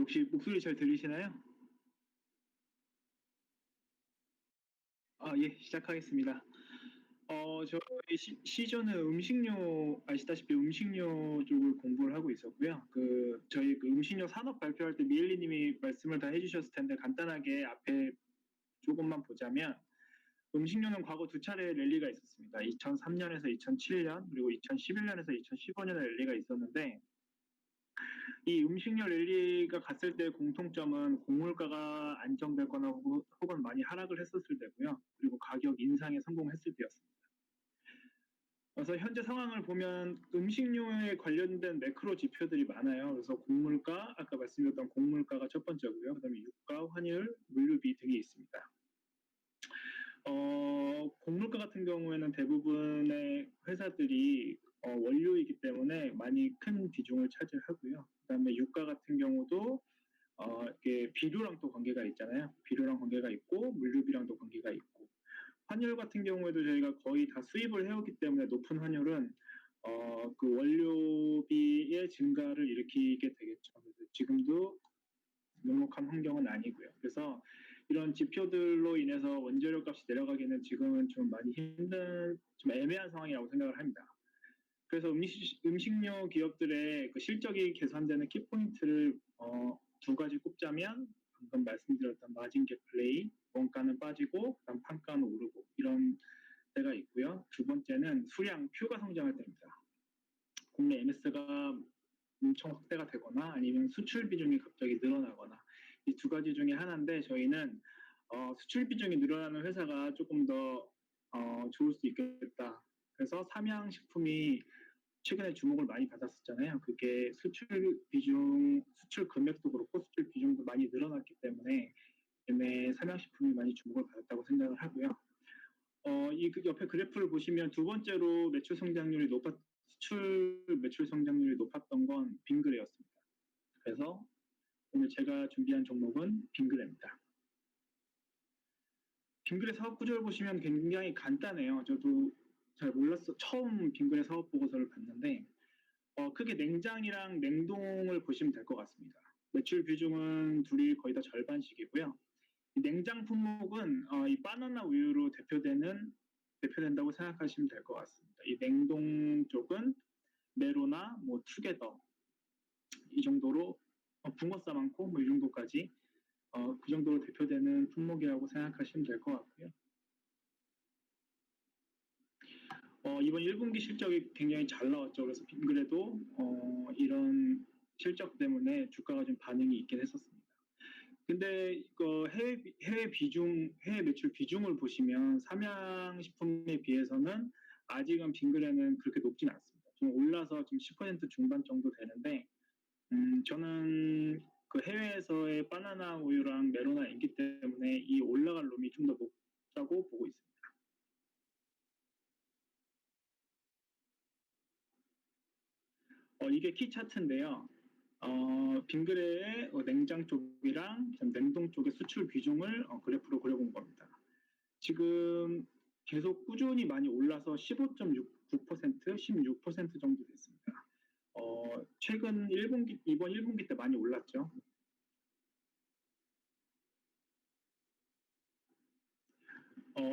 혹시 목소리 잘 들리시나요? 예, 시작하겠습니다. 저희 시조는 음식료, 아시다시피 음식료 쪽을 공부를 하고 있었고요. 저희 음식료 산업 발표할 때 미엘리 님이 말씀을 다 해주셨을 텐데, 간단하게 앞에 조금만 보자면, 음식료는 과거 두 차례 랠리가 있었습니다. 2003년에서 2007년, 그리고 2011년에서 2015년에 랠리가 있었는데, 이 음식료 랠리가 갔을 때 공통점은 곡물가가 안정되거나 혹은 많이 하락을 했었을 때고요. 그리고 가격 인상에 성공했을 때였습니다. 그래서 현재 상황을 보면 음식료에 관련된 매크로 지표들이 많아요. 그래서 곡물가, 아까 말씀드렸던 곡물가가 첫 번째고요. 그다음에 유가, 환율, 물류비 등이 있습니다. 곡물가 같은 경우에는 대부분의 회사들이 원료이기 때문에 많이 큰 비중을 차지하고요. 그다음에 유가 같은 경우도 이게 비료랑 또 관계가 있잖아요. 비료랑 관계가 있고 물류비랑도 관계가 있고 환율 같은 경우에도 저희가 거의 다 수입을 해오기 때문에 높은 환율은 그 원료비의 증가를 일으키게 되겠죠. 그래서 지금도 넉넉한 환경은 아니고요. 그래서 이런 지표들로 인해서 원재료 값이 내려가기는 지금은 좀 많이 힘든, 좀 애매한 상황이라고 생각을 합니다. 그래서 음식료 기업들의 그 실적이 계산되는 키포인트를 두 가지 꼽자면 방금 말씀드렸던 마진 갭 플레이, 원가는 빠지고 그다음 판가는 오르고 이런 때가 있고요. 두 번째는 수량 퓨가 성장할 때입니다. 국내 MS가 엄청 확대가 되거나 아니면 수출 비중이 갑자기 늘어나거나 이 두 가지 중에 하나인데 저희는 수출 비중이 늘어나는 회사가 조금 더 좋을 수 있겠다. 그래서 삼양식품이 최근에 주목을 많이 받았었잖아요. 그게 수출 비중, 수출 금액도 그렇고 수출 비중도 많이 늘어났기 때문에 삼양식품이 많이 주목을 받았다고 생각을 하고요. 이 옆에 그래프를 보시면 두 번째로 수출 매출 성장률이 높았던 건 빙그레였습니다. 그래서 오늘 제가 준비한 종목은 빙그레입니다. 빙그레 사업 구조를 보시면 굉장히 간단해요. 저도 잘 몰랐어. 처음 빙그레 사업 보고서를 봤는데 크게 냉장이랑 냉동을 보시면 될 것 같습니다. 매출 비중은 둘이 거의 다 절반씩이고요. 이 냉장 품목은 이 바나나 우유로 대표된다고 생각하시면 될 것 같습니다. 이 냉동 쪽은 메로나 뭐 투게더 이 정도로 붕어 싸만코 뭐 이 정도까지 그 정도로 대표되는 품목이라고 생각하시면 될 것 같고요. 이번 1분기 실적이 굉장히 잘 나왔죠. 그래서 빙그레도 이런 실적 때문에 주가가 좀 반응이 있긴 했었습니다. 근데 해외 매출 비중을 보시면 삼양식품에 비해서는 아직은 빙그레는 그렇게 높진 않습니다. 좀 올라서 지금 10% 중반 정도 되는데 저는 그 해외에서의 바나나 우유랑 메로나 인기 때문에 이 올라갈 놈이 좀 더 높다고 보고 있습니다. 이게 키 차트인데요. 빙그레의 냉장 쪽이랑 냉동 쪽의 수출 비중을 그래프로 그려본 겁니다. 지금 계속 꾸준히 많이 올라서 15.9%, 16% 정도 됐습니다. 최근 이번 1분기 때 많이 올랐죠.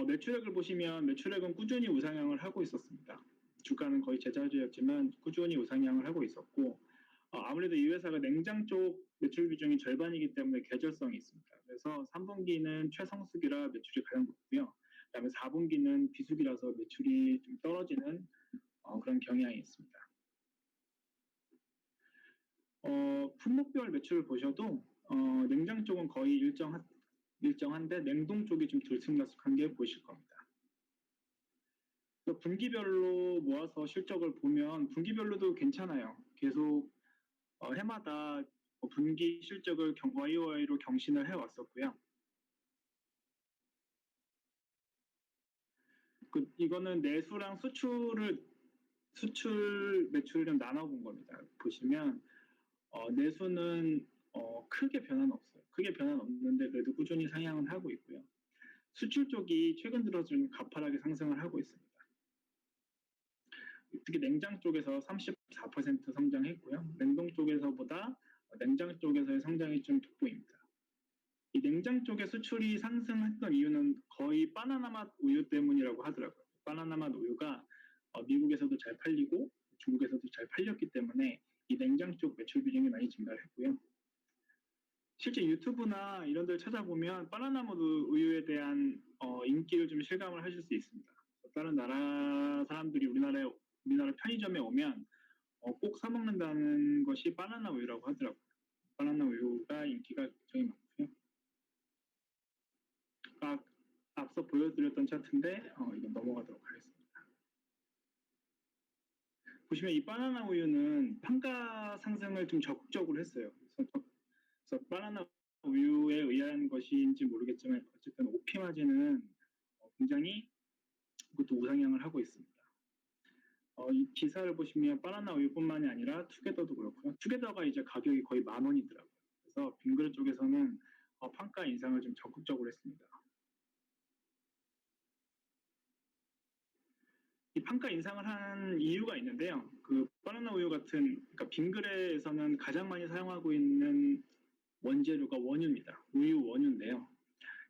매출액을 보시면 매출액은 꾸준히 우상향을 하고 있었습니다. 주가는 거의 제자리였지만 꾸준히 우상향을 하고 있었고 아무래도 이 회사가 냉장 쪽 매출 비중이 절반이기 때문에 계절성이 있습니다. 그래서 3분기는 최성수기라 매출이 가장 높고요. 그다음에 4분기는 비수기라서 매출이 좀 떨어지는 그런 경향이 있습니다. 품목별 매출을 보셔도 냉장 쪽은 거의 일정한데 냉동 쪽이 좀 들쑥날쑥한 게 보이실 겁니다. 분기별로 모아서 실적을 보면 분기별로도 괜찮아요. 계속 해마다 분기 실적을 YOY로 경신을 해왔었고요. 이거는 내수랑 수출 매출을 좀 나눠본 겁니다. 보시면 내수는 크게 변화는 없어요. 크게 변화는 없는데 그래도 꾸준히 상향은 하고 있고요. 수출 쪽이 최근 들어 좀 가파르게 상승을 하고 있습니다. 특히 냉장 쪽에서 34% 성장했고요. 냉동 쪽에서보다 냉장 쪽에서의 성장이 좀 돋보입니다. 이 냉장 쪽의 수출이 상승했던 이유는 거의 바나나 맛 우유 때문이라고 하더라고요. 바나나 맛 우유가 미국에서도 잘 팔리고 중국에서도 잘 팔렸기 때문에 이 냉장 쪽 매출 비중이 많이 증가를 했고요. 실제 유튜브나 이런 데를 찾아보면 바나나 맛 우유에 대한 인기를 좀 실감을 하실 수 있습니다. 다른 나라 사람들이 우리나라 편의점에 오면 꼭 사 먹는다는 것이 바나나 우유라고 하더라고요. 바나나 우유가 인기가 굉장히 많고요. 앞서 보여드렸던 차트인데 이건 넘어가도록 하겠습니다. 보시면 이 바나나 우유는 판가 상승을 좀 적극적으로 했어요. 그래서 바나나 우유에 의한 것인지 모르겠지만 어쨌든 OP 마진은 굉장히 그것도 우상향을 하고 있습니다. 이 기사를 보시면 바나나 우유뿐만이 아니라 투게더도 그렇고요. 투게더가 이제 가격이 거의 10,000원이더라고요. 그래서 빙그레 쪽에서는 판가 인상을 좀 적극적으로 했습니다. 이 판가 인상을 한 이유가 있는데요. 그 바나나 우유 같은 그러니까 빙그레에서는 가장 많이 사용하고 있는 원재료가 원유입니다. 우유 원유인데요.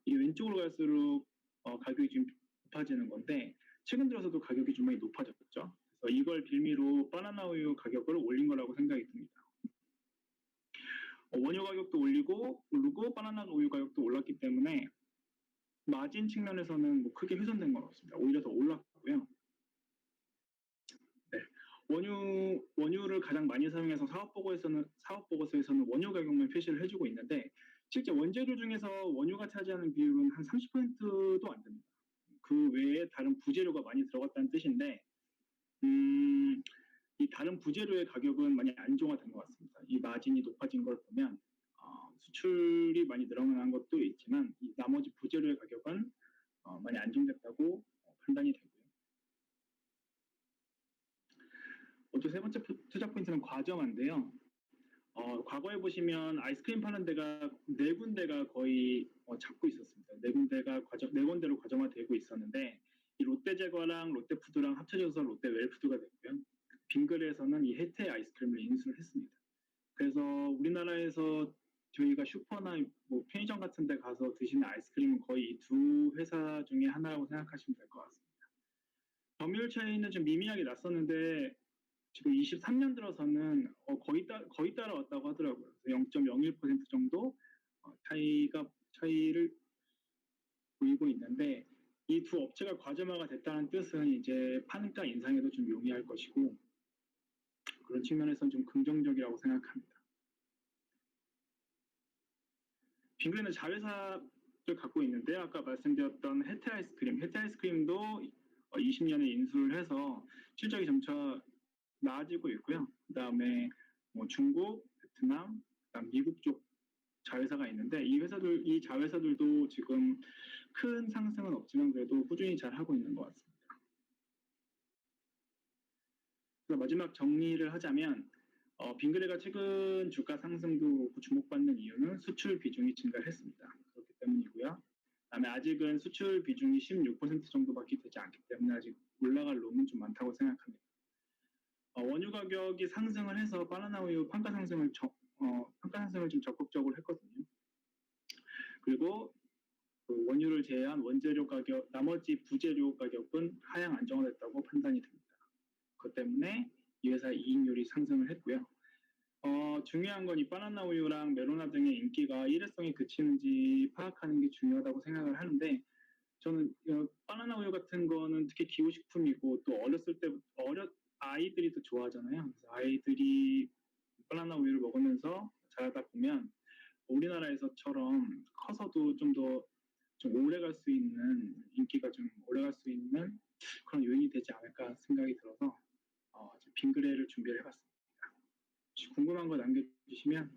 이 왼쪽으로 갈수록 가격이 좀 높아지는 건데 최근 들어서도 가격이 좀 많이 높아졌죠. 그래서 이걸 빌미로 바나나 우유 가격을 올린 거라고 생각이 듭니다. 원유 가격도 오르고 바나나 우유 가격도 올랐기 때문에 마진 측면에서는 뭐 크게 훼손된 건 없습니다. 오히려 더 올랐고요. 네. 원유를 가장 많이 사용해서 사업 보고서에서는 원유 가격만 표시를 해주고 있는데 실제 원재료 중에서 원유가 차지하는 비율은 한 30%도 안 됩니다. 그 외에 다른 부재료가 많이 들어갔다는 뜻인데 이 다른 부재료의 가격은 많이 안정화된 것 같습니다. 이 마진이 높아진 걸 보면 수출이 많이 늘어난 것도 있지만 이 나머지 부재료의 가격은 많이 안정됐다고 판단이 되고요. 세 번째 투자 포인트는 과점인데요. 과거에 보시면 아이스크림 파는 데가 네 군데가 거의 잡고 있었습니다. 네 군데로 과점화되고 있었는데 이 롯데제과랑 롯데푸드랑 합쳐져서 롯데 웰푸드가 됐고요. 빙그레에서는 이 혜태 아이스크림을 인수를 했습니다. 그래서 우리나라에서 저희가 슈퍼나 뭐 편의점 같은 데 가서 드시는 아이스크림은 거의 이 두 회사 중에 하나라고 생각하시면 될 것 같습니다. 점유율 차이는 좀 미미하게 났었는데 지금 23년 들어서는 거의 따라왔다고 하더라고요. 0.01% 정도 차이를 보이고 있는데 이 두 업체가 과점화가 됐다는 뜻은 이제 판가 인상에도 좀 용이할 것이고 그런 측면에서는 좀 긍정적이라고 생각합니다. 빙그레는 자회사를 갖고 있는데요. 아까 말씀드렸던 혜태 아이스크림도 20년에 인수를 해서 실적이 점차 나아지고 있고요. 그다음에 뭐 중국, 베트남, 그다음 미국 쪽 자회사가 있는데 이 자회사들도 지금 큰 상승은 없지만 그래도 꾸준히 잘 하고 있는 것 같습니다. 그래서 마지막 정리를 하자면 빙그레가 최근 주가 상승도 주목받는 이유는 수출 비중이 증가했습니다. 그렇기 때문이고요. 그다음에 아직은 수출 비중이 16% 정도밖에 되지 않기 때문에 아직 올라갈 룸은 좀 많다고 생각합니다. 원유 가격이 상승을 해서 바나나 우유 판가 상승을 좀 적극적으로 했거든요. 그리고 그 원유를 제외한 원재료 가격, 나머지 부재료 가격은 하향 안정화됐다고 판단이 됩니다. 그것 때문에 이 회사의 이익률이 상승을 했고요. 중요한 건 이 바나나 우유랑 메로나 등의 인기가 일회성에 그치는지 파악하는 게 중요하다고 생각을 하는데 저는 바나나 우유 같은 거는 특히 기호식품이고 또 아이들이 더 좋아하잖아요. 그래서 아이들이 바나나 우유를 먹으면서 자라다 보면 우리나라에서처럼 커서도 좀 더 좀 오래 갈 수 있는 인기가 좀 오래 갈 수 있는 그런 요인이 되지 않을까 생각이 들어서 빙그레를 준비를 해봤습니다. 혹시 궁금한 거 남겨주시면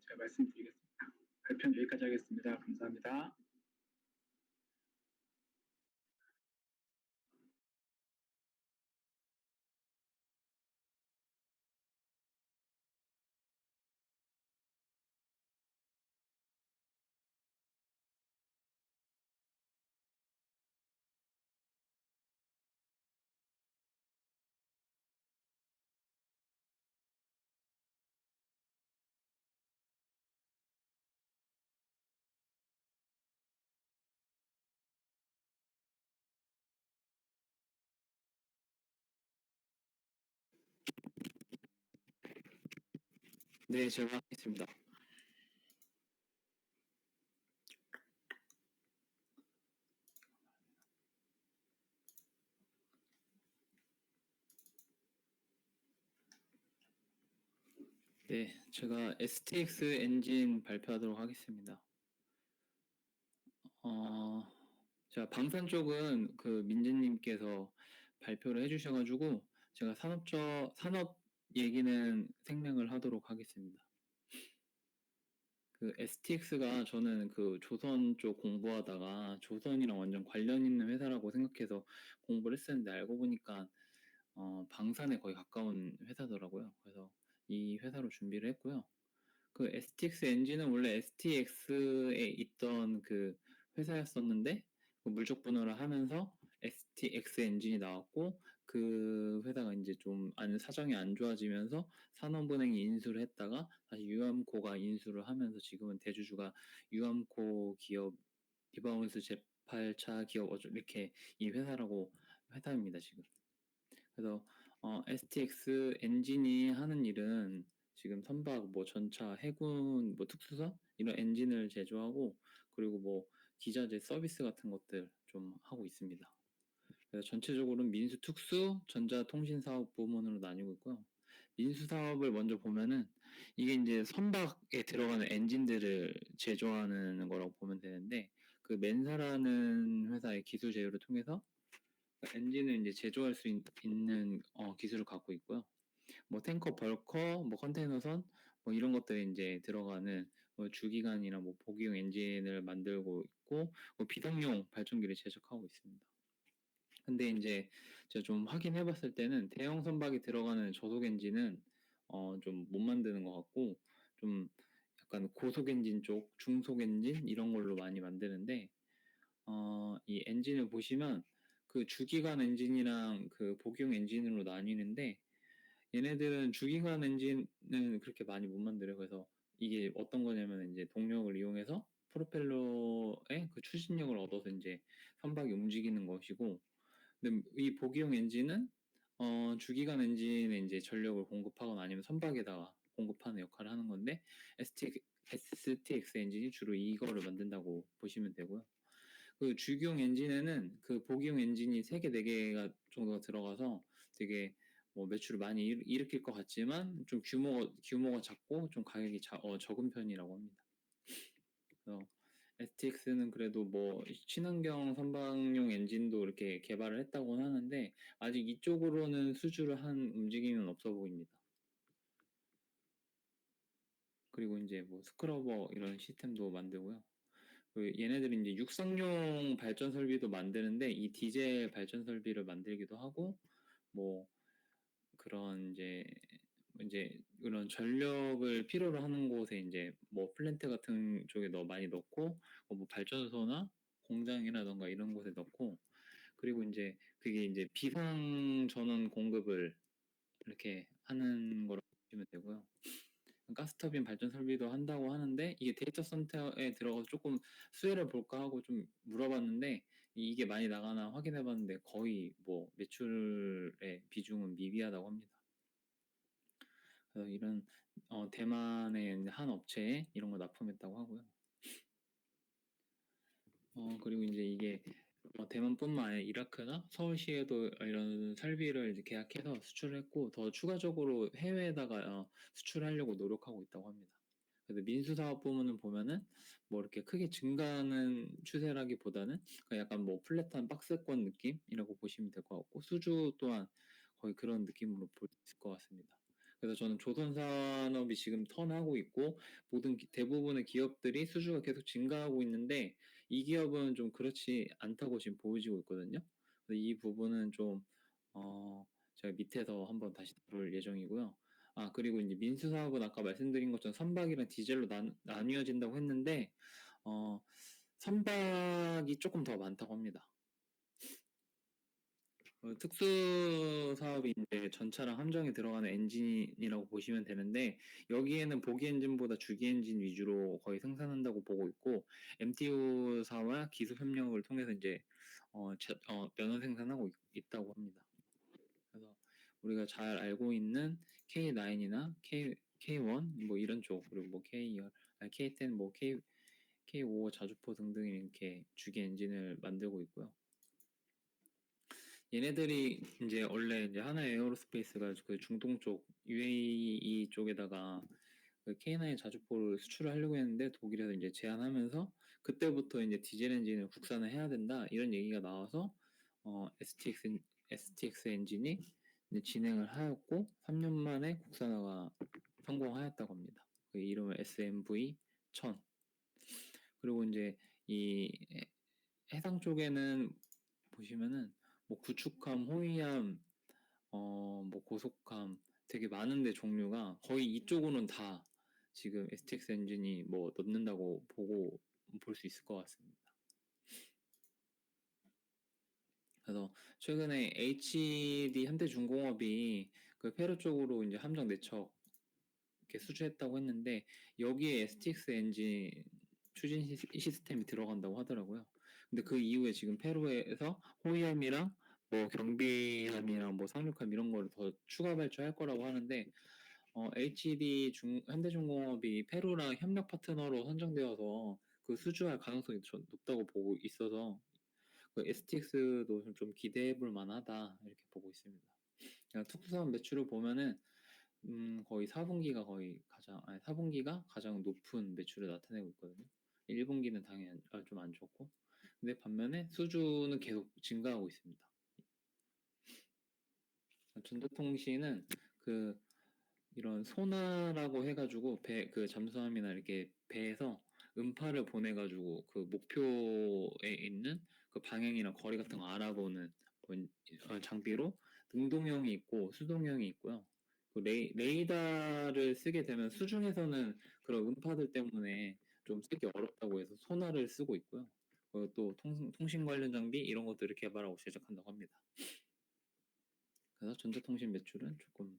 제가 말씀드리겠습니다. 발표는 여기까지 하겠습니다. 감사합니다. 네, 제가 하겠습니다. 네, 제가 STX 엔진 발표하도록 하겠습니다. 제가 방산 쪽은 그 민재님께서 발표를 해주셔가지고 제가 산업 얘기는 생략을 하도록 하겠습니다. 그 STX가 저는 그 조선 쪽 공부하다가 조선이랑 완전 관련 있는 회사라고 생각해서 공부를 했었는데 알고 보니까 방산에 거의 가까운 회사더라고요. 그래서 이 회사로 준비를 했고요. 그 STX 엔진은 원래 STX에 있던 그 회사였었는데 그 물적 분할을 하면서 STX 엔진이 나왔고 그 회사가 이제 좀 사정이 안 좋아지면서 산업은행이 인수를 했다가 다시 유암코가 인수를 하면서 지금은 대주주가 유암코 기업 리바운스 제8차 기업 이렇게 이 회사입니다 지금. 그래서 STX 엔진이 하는 일은 지금 선박, 뭐 전차, 해군, 뭐 특수선 이런 엔진을 제조하고 그리고 뭐 기자재 서비스 같은 것들 좀 하고 있습니다. 그래서 전체적으로는 민수, 특수, 전자통신 사업 부문으로 나뉘고 있고요. 민수 사업을 먼저 보면은 이게 이제 선박에 들어가는 엔진들을 제조하는 거라고 보면 되는데 그 맨사라는 회사의 기술 제휴를 통해서 엔진을 이제 제조할 수 있는 기술을 갖고 있고요. 뭐 탱커, 벌커, 뭐 컨테이너선 뭐 이런 것들이 이제 들어가는 뭐 주기관이나 뭐 보기용 엔진을 만들고 있고 뭐 비상용 발전기를 제작하고 있습니다. 근데 이제 제가 좀 확인해봤을 때는 대형 선박이 들어가는 저속 엔진은 좀 못 만드는 것 같고 좀 약간 고속 엔진 쪽, 중속 엔진 이런 걸로 많이 만드는데 이 엔진을 보시면 그 주기관 엔진이랑 그 복용 엔진으로 나뉘는데 얘네들은 주기관 엔진은 그렇게 많이 못 만들어요. 그래서 이게 어떤 거냐면 이제 동력을 이용해서 프로펠러의 그 추진력을 얻어서 이제 선박이 움직이는 것이고, 근데 이 복용 엔진은 주기관 엔진에 이제 전력을 공급하거나 아니면 선박에다가 공급하는 역할을 하는 건데 STX 엔진이 주로 이거를 만든다고 보시면 되고요. 그 주기용 엔진에는 그 복용 엔진이 3개, 4개가 정도가 들어가서 되게 뭐 매출을 많이 일으킬 것 같지만 좀 규모가 작고 좀 가격이 적은 편이라고 합니다. 그래서 STX는 그래도 뭐 친환경 선박용 엔진도 이렇게 개발을 했다고는 하는데 아직 이쪽으로는 수주를 한 움직임은 없어 보입니다. 그리고 이제 뭐 스크러버 이런 시스템도 만들고요. 그 얘네들이 이제 육상용 발전 설비도 만드는데 이 디젤 발전 설비를 만들기도 하고 뭐 그런 이제 그런 전력을 필요로 하는 곳에 이제 뭐 플랜트 같은 쪽에 많이 넣고 뭐 발전소나 공장이라던가 이런 곳에 넣고 그리고 이제 그게 이제 비상 전원 공급을 이렇게 하는 거라고 보시면 되고요. 가스터빈 발전 설비도 한다고 하는데 이게 데이터 센터에 들어가서 조금 수혜를 볼까 하고 좀 물어봤는데 이게 많이 나가나 확인해봤는데 거의 뭐 매출의 비중은 미비하다고 합니다. 그래서 이런 대만의 한 업체에 이런 거 납품했다고 하고요. 그리고 이제 이게 대만뿐만 아니라 이라크나 서울시에도 이런 설비를 이제 계약해서 수출했고 더 추가적으로 해외에다가 수출하려고 노력하고 있다고 합니다. 그래서 민수사업 부문을 보면은 뭐 이렇게 크게 증가하는 추세라기보다는 약간 뭐 플랫한 박스권 느낌이라고 보시면 될 것 같고 수주 또한 거의 그런 느낌으로 볼 수 있을 것 같습니다. 그래서 저는 조선산업이 지금 턴하고 있고 대부분의 기업들이 수주가 계속 증가하고 있는데 이 기업은 좀 그렇지 않다고 지금 보여지고 있거든요. 그래서 이 부분은 좀 제가 밑에서 한번 다시 다룰 예정이고요. 그리고 이제 민수 사업은 아까 말씀드린 것처럼 선박이랑 디젤로 나뉘어진다고 했는데 선박이 조금 더 많다고 합니다. 특수 사업이 이제 전차랑 함정에 들어가는 엔진이라고 보시면 되는데 여기에는 보기 엔진보다 주기 엔진 위주로 거의 생산한다고 보고 있고 MTU사와 기술 협력을 통해서 이제 면허 생산하고 있다고 합니다. 그래서 우리가 잘 알고 있는 K9이나 K1 뭐 이런 쪽 그리고 뭐 K10 뭐 K5 자주포 등등 이렇게 주기 엔진을 만들고 있고요. 얘네들이 이제 원래 이제 하나 에어로스페이스가 그 중동 쪽 UAE 쪽에다가 그 K9 자주포를 수출을 하려고 했는데 독일에서 이제 제한하면서 그때부터 이제 디젤 엔진을 국산을 해야 된다 이런 얘기가 나와서 STX 엔진이 이제 진행을 하였고 3년 만에 국산화가 성공하였다고 합니다. 그 이름은 SMV 1000. 그리고 이제 이 해상 쪽에는 보시면은 뭐 구축함, 호위함, 뭐 고속함 되게 많은데 종류가 거의 이쪽으로는 다 지금 STX 엔진이 뭐 넣는다고 보고 볼 수 있을 것 같습니다. 그래서 최근에 HD 현대중공업이 그 페루 쪽으로 이제 함정 4척 이렇게 수주했다고 했는데 여기에 STX 엔진 추진 시스템이 들어간다고 하더라고요. 근데 그 이후에 지금 페루에서 호위함이랑 뭐 경비함이랑 뭐 상륙함 이런 거를 더 추가 발주할 거라고 하는데 현대중공업이 페루랑 협력 파트너로 선정되어서 그 수주할 가능성이 높다고 보고 있어서 그 STX도 좀 기대해 볼 만하다 이렇게 보고 있습니다. 특수사업 매출을 보면은 거의 4분기가 가장 높은 매출을 나타내고 있거든요. 1분기는 당연히 좀 안 좋고, 근데 반면에 수주는 계속 증가하고 있습니다. 전자통신은 그 이런 소나라고 해가지고 그 잠수함이나 이렇게 배에서 음파를 보내가지고 그 목표에 있는 그 방향이나 거리 같은 거 알아보는 장비로 능동형이 있고 수동형이 있고요. 그 레이더를 쓰게 되면 수중에서는 그런 음파들 때문에 좀 쓰기 어렵다고 해서 소나를 쓰고 있고요. 그리고 또 통신 관련 장비 이런 것들을 개발하고 제작한다고 합니다. 그래서 전자통신 매출은 조금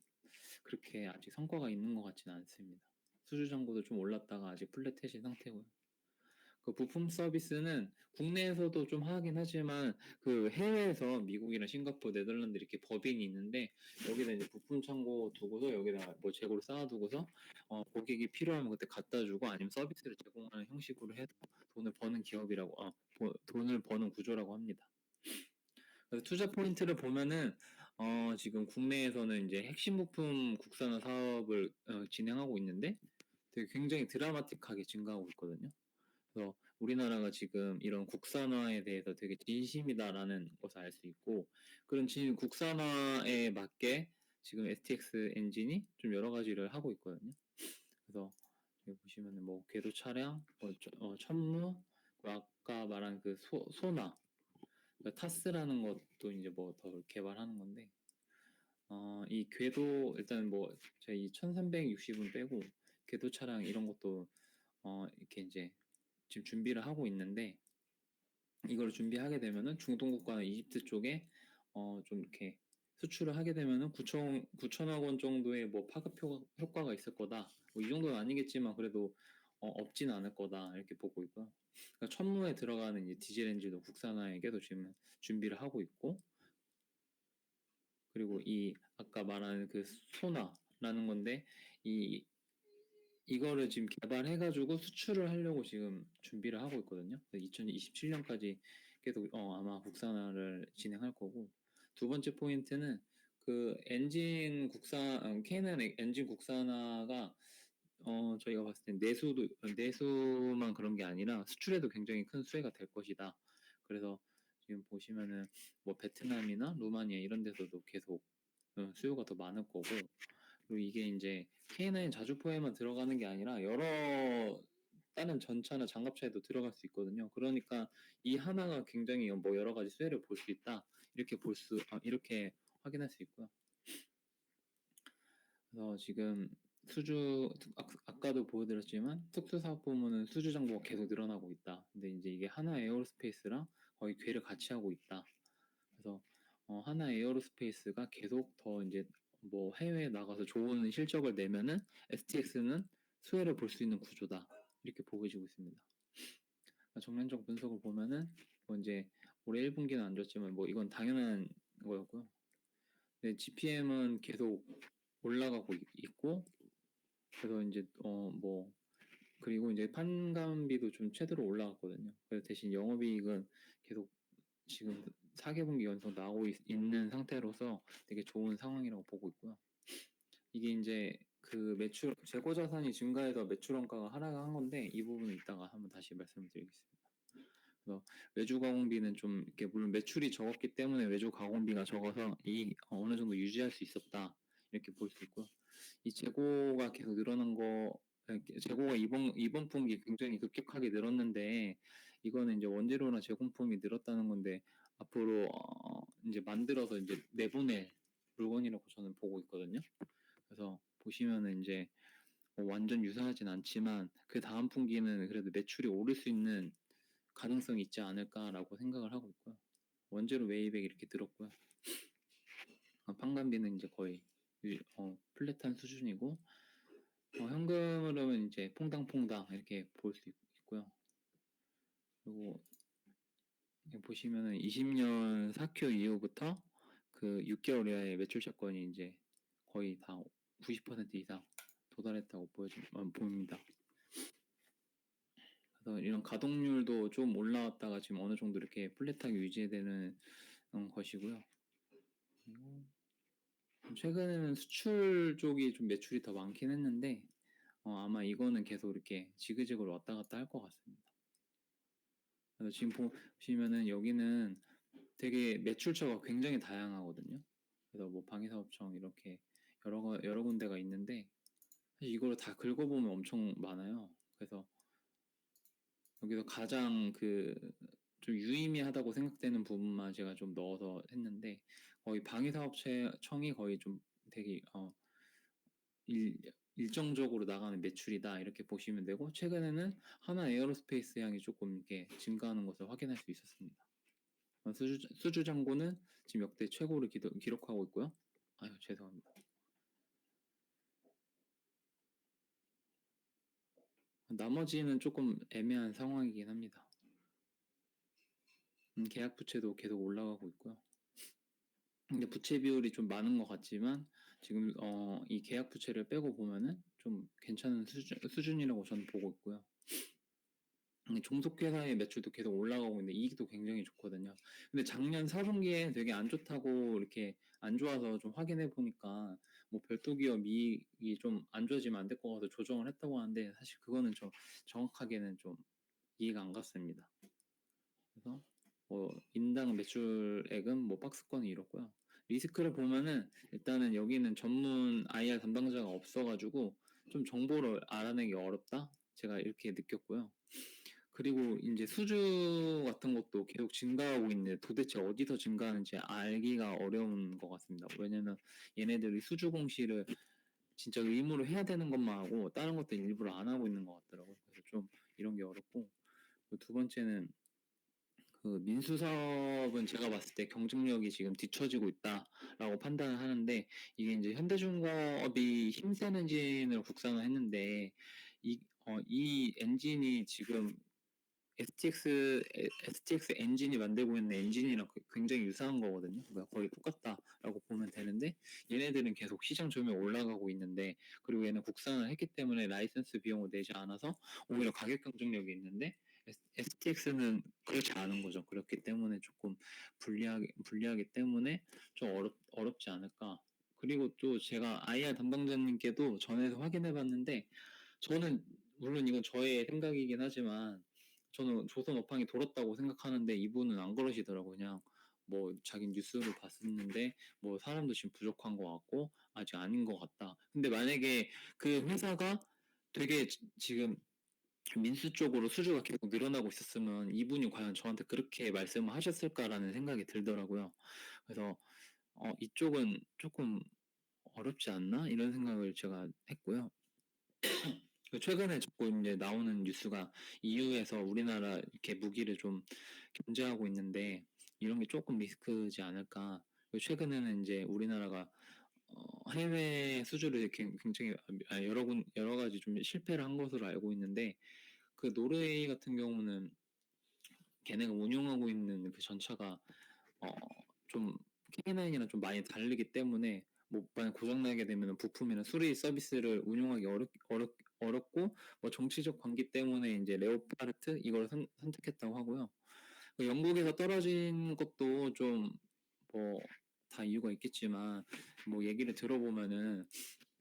그렇게 아직 성과가 있는 것 같지는 않습니다. 수주 정보도 좀 올랐다가 아직 플랫해진 상태고요. 그 부품 서비스는 국내에서도 좀 하긴 하지만 그 해외에서 미국이나 싱가포르, 네덜란드 이렇게 법인이 있는데 여기다 이제 부품 창고 두고서 여기다 뭐 재고를 쌓아두고서 고객이 필요하면 그때 갖다 주고 아니면 서비스를 제공하는 형식으로 해서 돈을 버는 기업이라고 돈을 버는 구조라고 합니다. 그래서 투자 포인트를 보면은 지금 국내에서는 이제 핵심 부품 국산화 사업을 진행하고 있는데 되게 굉장히 드라마틱하게 증가하고 있거든요. 그래서 우리나라가 지금 이런 국산화에 대해서 되게 진심이다라는 것을 알 수 있고 그런 국산화에 맞게 지금 STX 엔진이 좀 여러 가지를 하고 있거든요. 그래서 여기 보시면은 뭐 궤도 차량, 천무, 아까 말한 그 소나 그러니까 타스라는 것도 이제 뭐 더 개발하는 건데 이 궤도 일단 뭐 제가 이 1360은 빼고 궤도 차량 이런 것도 이렇게 이제 지금 준비를 하고 있는데 이걸 준비하게 되면은 중동 국가나 이집트 쪽에 좀 이렇게 수출을 하게 되면은 9천억 원 정도의 뭐 파급 효과가 있을 거다. 뭐 이 정도는 아니겠지만 그래도 없진 않을 거다 이렇게 보고 있고요. 그러니까 천무에 들어가는 이제 디젤 엔진도 국산화에게도 지금 준비를 하고 있고 그리고 이 아까 말하는 그 소나라는 건데 이거를 지금 개발해가지고 수출을 하려고 지금 준비를 하고 있거든요. 2027년까지 계속 아마 국산화를 진행할 거고 두 번째 포인트는 그 엔진 K9 엔진 국산화가 저희가 봤을 때 내수만 그런 게 아니라 수출에도 굉장히 큰 수혜가 될 것이다. 그래서 지금 보시면은 뭐 베트남이나 루마니아 이런 데서도 계속 수요가 더 많을 거고 그리고 이게 이제 K9 자주포에만 들어가는 게 아니라 여러 다른 전차나 장갑차에도 들어갈 수 있거든요. 그러니까 이 하나가 굉장히 뭐 여러 가지 수혜를 볼 수 있다. 이렇게 확인할 수 있고요. 그래서 지금 아까도 보여드렸지만 특수사업 부문은 수주 정보가 계속 늘어나고 있다. 근데 이제 이게 하나 에어로스페이스랑 거의 궤를 같이 하고 있다. 그래서 하나 에어로스페이스가 계속 더 이제 뭐 해외에 나가서 좋은 실적을 내면은 STX는 수혜를 볼 수 있는 구조다. 이렇게 보여지고 있습니다. 그러니까 정면적 분석을 보면은 뭐 이제 올해 1분기는 안 좋지만 뭐 이건 당연한 거였고요. 근데 GPM은 계속 올라가고 있고 그래서 이제 뭐 그리고 이제 판관비도 좀 최대로 올라갔거든요. 그래서 대신 영업이익은 계속 지금 4개분기 연속 나오고 있는 상태로서 되게 좋은 상황이라고 보고 있고요. 이게 이제 그 매출 재고 자산이 증가해서 매출 원가가 하락한 건데 이 부분은 이따가 한번 다시 말씀을 드리겠습니다. 그래서 외주 가공비는 좀 이렇게 물론 매출이 적었기 때문에 외주 가공비가 적어서 이 어느 정도 유지할 수 있었다 이렇게 볼 수 있고요. 이 재고가 계속 늘어난 거 재고가 이번 분기 굉장히 급격하게 늘었는데 이거는 이제 원재료나 제공품이 늘었다는 건데 앞으로 이제 만들어서 이제 내보낼 물건이라고 저는 보고 있거든요. 그래서 보시면은 이제 완전 유사하진 않지만 그 다음 분기는 그래도 매출이 오를 수 있는 가능성이 있지 않을까라고 생각을 하고 있고요. 원재료 매입액 이렇게 늘었고요. 판관비는 이제 거의 플랫한 수준이고 현금 흐름은 이제 퐁당퐁당 이렇게 볼 수 있고요. 그리고 보시면은 20년 4Q 이후부터 그 6개월 이하의 매출 채권이 이제 거의 다 90% 이상 도달했다고 보입니다. 그래서 이런 가동률도 좀 올라왔다가 지금 어느 정도 이렇게 플랫하게 유지되는 것이고요. 그리고 최근에는 수출 쪽이 좀 매출이 더 많긴 했는데 아마 이거는 계속 이렇게 지그재그로 왔다 갔다 할 것 같습니다. 그래서 지금 보시면은 여기는 되게 매출처가 굉장히 다양하거든요. 그래서 뭐 방위사업청 이렇게 여러 군데가 있는데 사실 이걸 다 긁어보면 엄청 많아요. 그래서 여기서 가장 좀 유의미하다고 생각되는 부분만 제가 좀 넣어서 했는데 거의 방위사업청이 거의 좀 되게 일정적으로 나가는 매출이다 이렇게 보시면 되고 최근에는 하나 에어로스페이스 향이 조금 이렇게 증가하는 것을 확인할 수 있었습니다. 수주 잔고는 지금 역대 최고를 기록하고 있고요. 아유 죄송합니다. 나머지는 조금 애매한 상황이긴 합니다. 계약 부채도 계속 올라가고 있고요. 근데 부채 비율이 좀 많은 것 같지만 지금 이 계약 부채를 빼고 보면은 좀 괜찮은 수준이라고 저는 보고 있고요. 종속회사의 매출도 계속 올라가고 있는데 이익도 굉장히 좋거든요. 근데 작년 4분기에 되게 안 좋다고 이렇게 안 좋아서 좀 확인해 보니까 뭐 별도 기업 이익이 좀 안 좋아지면 안 될 것 같아서 조정을 했다고 하는데 사실 그거는 좀 정확하게는 좀 이해가 안 갔습니다. 그래서 뭐 인당 매출액은 뭐 박스권이 이렇고요. 리스크를 보면은 일단은 여기는 전문 IR 담당자가 없어가지고 좀 정보를 알아내기 어렵다. 제가 이렇게 느꼈고요. 그리고 이제 수주 같은 것도 계속 증가하고 있는데 도대체 어디서 증가하는지 알기가 어려운 것 같습니다. 왜냐면 얘네들이 수주 공시를 진짜 의무로 해야 되는 것만 하고 다른 것도 일부러 안 하고 있는 것 같더라고요. 그래서 좀 이런 게 어렵고 두 번째는 그 민수사업은 제가 봤을 때 경쟁력이 지금 뒤처지고 있다라고 판단을 하는데 이게 이제 현대중공업이 힘센 엔진으로 국산을 했는데 이 엔진이 지금 STX 엔진이 만들고 있는 엔진이랑 굉장히 유사한 거거든요. 그러니까 거의 똑같다라고 보면 되는데 얘네들은 계속 시장 점유율 올라가고 있는데 그리고 얘는 국산을 했기 때문에 라이선스 비용을 내지 않아서 오히려 가격 경쟁력이 있는데 STX는 그렇지 않은 거죠. 그렇기 때문에 조금 불리하기 때문에 좀 어렵지 않을까. 그리고 또 제가 IR 담당자님께도 전에서 확인해 봤는데 저는 물론 이건 저의 생각이긴 하지만 저는 조선 업황이 돌았다고 생각하는데 이분은 안 그러시더라고요. 그냥 뭐 자기 뉴스를 봤었는데 뭐 사람도 지금 부족한 것 같고 아직 아닌 것 같다. 근데 만약에 그 회사가 되게 지금 민수 쪽으로 수주가 계속 늘어나고 있었으면 이분이 과연 저한테 그렇게 말씀을 하셨을까라는 생각이 들더라고요. 그래서 이쪽은 조금 어렵지 않나 이런 생각을 제가 했고요. 최근에 자꾸 이제 나오는 뉴스가 EU에서 우리나라 이렇게 무기를 좀 견제하고 있는데 이런 게 조금 리스크지 않을까. 최근에는 이제 우리나라가 해외 수주를 굉장히 여러 가지 좀 실패를 한 것으로 알고 있는데 그 노르웨이 같은 경우는 걔네가 운용하고 있는 그 전차가 좀 K9이랑 좀 많이 다르기 때문에 뭐 만약 고장 나게 되면 부품이나 수리 서비스를 운용하기 어렵고 뭐 정치적 관계 때문에 이제 레오파르트 이걸 선택했다고 하고요. 그 영국에서 떨어진 것도 좀 뭐 다 이유가 있겠지만 뭐 얘기를 들어보면은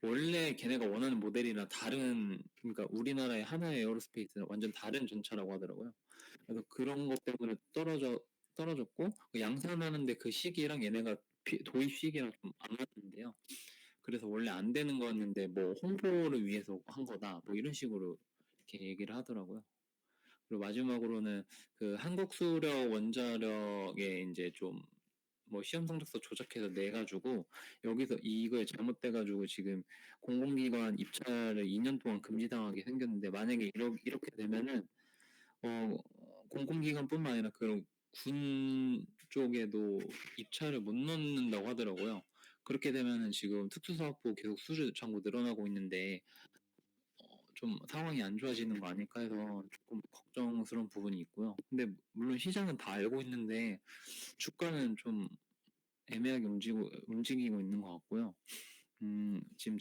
원래 걔네가 원하는 모델이랑 다른, 그러니까 우리나라의 하나의 에어로스페이스는 완전 다른 전차라고 하더라고요. 그래서 그런 것 때문에 떨어졌고 그 양산하는데 그 시기랑 얘네가 도입 시기랑 좀 안 맞는데요. 그래서 원래 안 되는 거였는데 뭐 홍보를 위해서 한 거다 뭐 이런 식으로 이렇게 얘기를 하더라고요. 그리고 마지막으로는 그 한국 수력 원자력에 이제 좀 뭐 시험 성적서 조작해서 내가지고 여기서 이거에 잘못돼가지고 지금 공공기관 입찰을 2년 동안 금지당하게 생겼는데, 만약에 이렇게 되면은 공공기관뿐만 아니라 그런 군 쪽에도 입찰을 못 넣는다고 하더라고요. 그렇게 되면은 지금 특수사업부 계속 수주 잔고 늘어나고 있는데 좀 상황이 안 좋아지는 거 아닐까 해서 조금 걱정스러운 부분이 있고요. 근데 물론 시장은 다 알고 있는데 주가는 좀 애매하게 움직이고 있는 것 같고요. 지금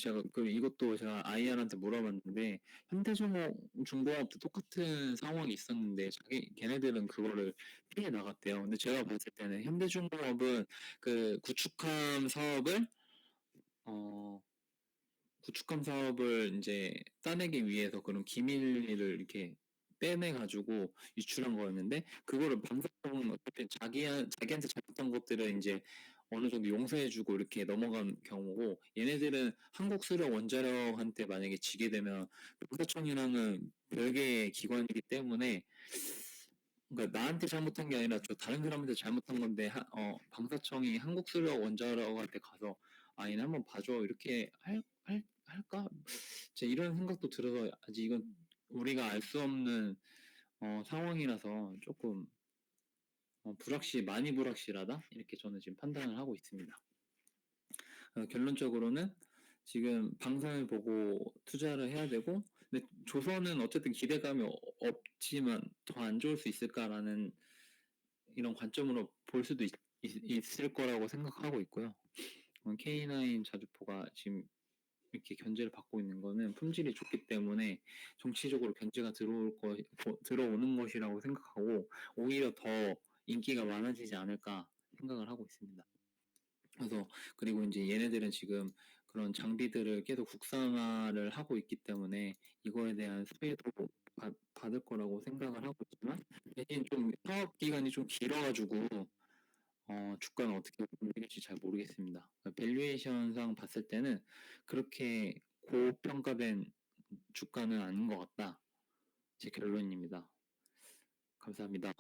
이것도 제가 IR한테 물어봤는데, 현대중공업도 똑같은 상황이 있었는데, 걔네들은 그거를 피해 나갔대요. 근데 제가 봤을 때는 현대중공업은 그 구축함 사업을 이제 따내기 위해서 그런 기밀을 이렇게 빼내가지고 유출한 거였는데, 그거를 방사성 어차피 자기한테 잘못한 것들을 이제 어느 정도 용서해주고 이렇게 넘어간 경우고, 얘네들은 한국수력 원자력한테 만약에 지게 되면 방사청이랑은 별개의 기관이기 때문에, 그러니까 나한테 잘못한 게 아니라 저 다른 사람한테 잘못한 건데 방사청이 한국수력 원자력한테 가서 얘네 한번 봐줘 이렇게 할까? 진짜 이런 생각도 들어서 아직 이건 우리가 알 수 없는 상황이라서 조금 많이 불확실하다 이렇게 저는 지금 판단을 하고 있습니다. 결론적으로는 지금 방산을 보고 투자를 해야 되고, 근데 조선은 어쨌든 기대감이 없지만 더 안 좋을 수 있을까라는 이런 관점으로 볼 수도 있을 거라고 생각하고 있고요. K9 자주포가 지금 이렇게 견제를 받고 있는 거는 품질이 좋기 때문에 정치적으로 견제가 들어오는 것이라고 생각하고, 오히려 더 인기가 많아지지 않을까 생각을 하고 있습니다. 그리고 이제 얘네들은 지금 그런 장비들을 계속 국산화를 하고 있기 때문에 이거에 대한 수혜도 받을 거라고 생각을 하고 있지만, 대신 좀 사업 기간이 좀 길어가지고 주가는 어떻게 움직일지 잘 모르겠습니다. 밸류에이션상 봤을 때는 그렇게 고평가된 주가는 아닌 것 같다. 제 결론입니다. 감사합니다.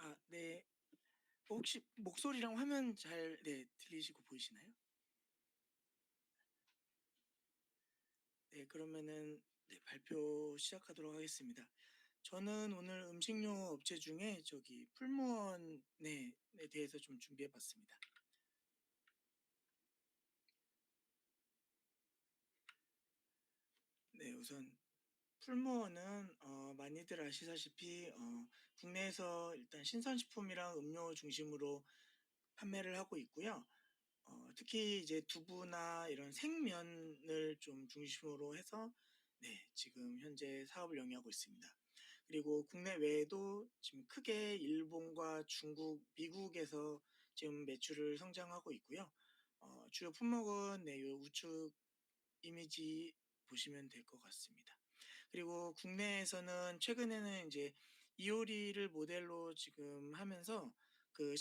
아, 네. 혹시 목소리랑 화면 잘 들리시고 보이시나요? 네, 그러면은 발표 시작하도록 하겠습니다. 저는 오늘 음식료 업체 중에 풀무원에 대해서 좀 준비해 봤습니다. 네, 우선 풀무원은 많이들 아시다시피 국내에서 일단 신선식품이랑 음료 중심으로 판매를 하고 있고요. 특히 이제 두부나 이런 생면을 좀 중심으로 해서 지금 현재 사업을 영위하고 있습니다. 그리고 국내 외에도 지금 크게 일본과 중국, 미국에서 지금 매출을 성장하고 있고요. 주요 품목은 네, 요 우측 이미지 보시면 될 것 같습니다. 그리고 국내에서는 최근에는 이제 이효리를 모델로 지금 하면서 그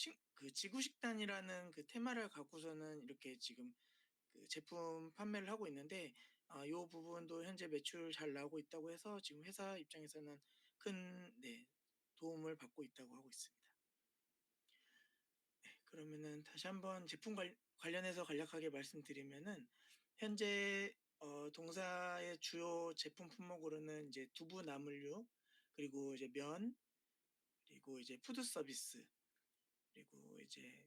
지구 식단이라는 그 테마를 갖고서는 이렇게 지금 그 제품 판매를 하고 있는데, 요 부분도 현재 매출 잘 나오고 있다고 해서 지금 회사 입장에서는 큰 네, 도움을 받고 있다고 하고 있습니다. 네, 그러면은 다시 한번 제품 관련해서 간략하게 말씀드리면은 현재 동사의 주요 제품 품목으로는 이제 두부 나물류, 그리고 이제 면, 그리고 이제 푸드 서비스, 그리고 이제